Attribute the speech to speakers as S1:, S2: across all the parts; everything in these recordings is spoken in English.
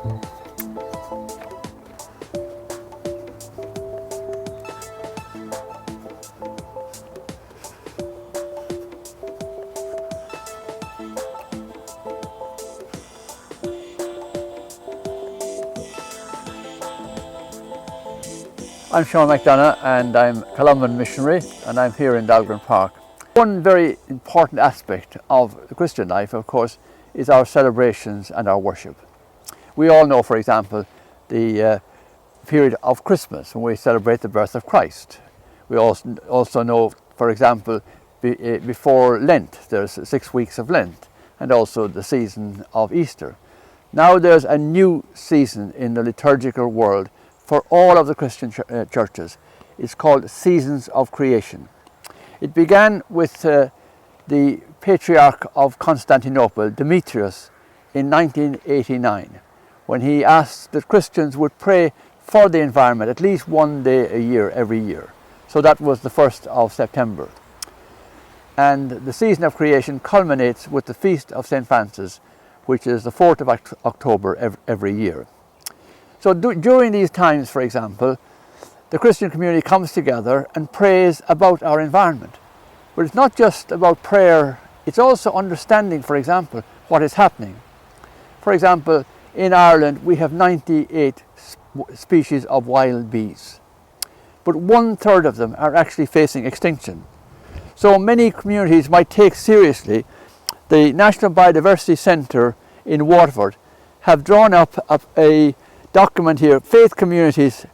S1: I'm Sean McDonagh and I'm Columban missionary and I'm here in Dalgran Park. One very important aspect of the Christian life, of course, is our celebrations and our worship. We all know, for example, the period of Christmas when we celebrate the birth of Christ. We also know, for example, before Lent, there's 6 weeks of Lent, and also the season of Easter. Now there's a new season in the liturgical world for all of the Christian churches. It's called Seasons of Creation. It began with the Patriarch of Constantinople, Demetrius, in 1989, when he asked that Christians would pray for the environment at least one day a year, every year. So that was the 1st of September. And the season of creation culminates with the Feast of St. Francis, which is the 4th of October every year. So during these times, for example, the Christian community comes together and prays about our environment. But it's not just about prayer, it's also understanding, for example, what is happening. For example, in Ireland we have 98 species of wild bees, but 1/3 of them are actually facing extinction. So many communities might take seriously. The National Biodiversity Centre in Waterford have drawn up a document here, Faith Communities,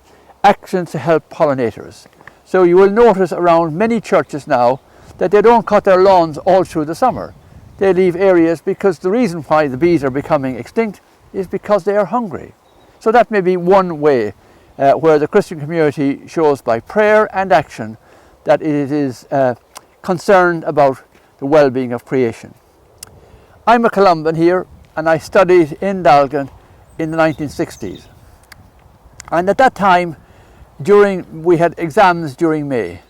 S1: Actions to Help Pollinators. So you will notice around many churches now that they don't cut their lawns all through the summer. They leave areas because the reason why the bees are becoming extinct is because they are hungry. So that may be one way where the Christian community shows by prayer and action that it is concerned about the well-being of creation. I'm a Columban here and I studied in Dalgran in the 1960s, and at that time we had exams during May,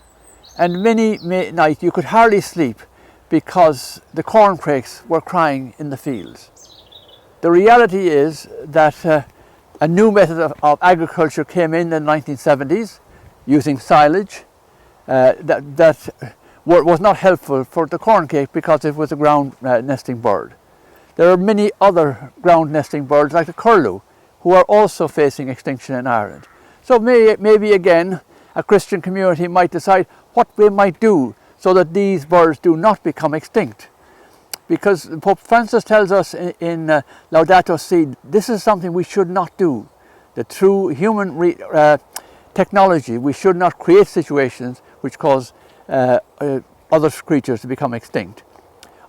S1: and many nights you could hardly sleep because the corncrakes were crying in the fields. The reality is that a new method of agriculture came in the 1970s using silage that was not helpful for the corncrake because it was a ground nesting bird. There are many other ground nesting birds like the curlew who are also facing extinction in Ireland. So maybe again a Christian community might decide what we might do so that these birds do not become extinct. Because Pope Francis tells us in Laudato Si, this is something we should not do. That through human technology we should not create situations which cause other creatures to become extinct.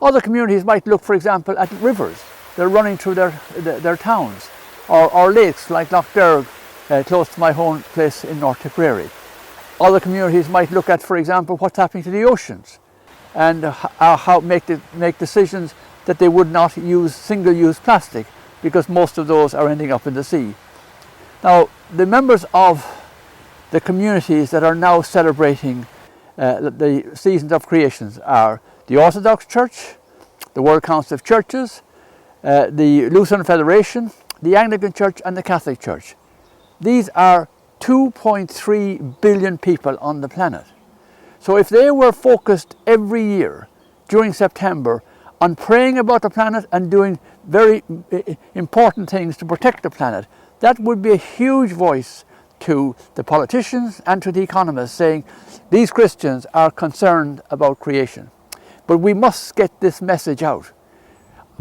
S1: Other communities might look, for example, at rivers. They're running through their towns, or lakes like Lough Derg, close to my home place in North Tipperary. Other communities might look at, for example, what's happening to the oceans, and how make decisions that they would not use single-use plastic, because most of those are ending up in the sea. Now, the members of the communities that are now celebrating the Seasons of Creation are the Orthodox Church, the World Council of Churches, the Lutheran Federation, the Anglican Church and the Catholic Church. These are 2.3 billion people on the planet. So if they were focused every year during September on praying about the planet and doing very important things to protect the planet, that would be a huge voice to the politicians and to the economists saying these Christians are concerned about creation. But we must get this message out,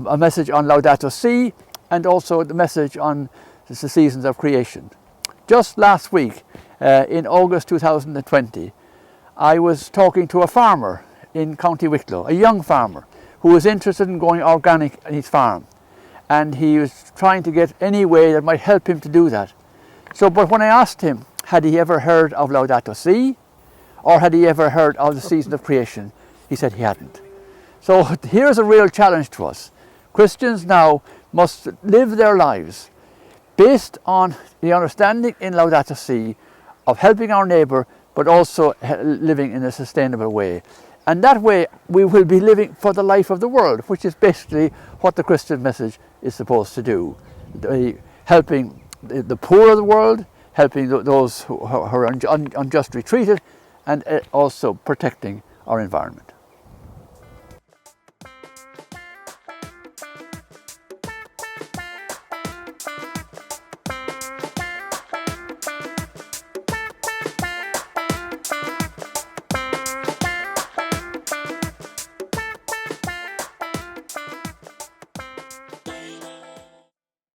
S1: a message on Laudato Si and also the message on the Seasons of Creation. Just last week, in August 2020, I was talking to a farmer in County Wicklow, a young farmer who was interested in going organic on his farm. And he was trying to get any way that might help him to do that. But when I asked him, had he ever heard of Laudato Si, or had he ever heard of the Season of Creation, he said he hadn't. So here's a real challenge to us. Christians now must live their lives based on the understanding in Laudato Si of helping our neighbour, but also living in a sustainable way. And that way we will be living for the life of the world, which is basically what the Christian message is supposed to do. helping the poor of the world, helping those who are unjustly treated, and also protecting our environment.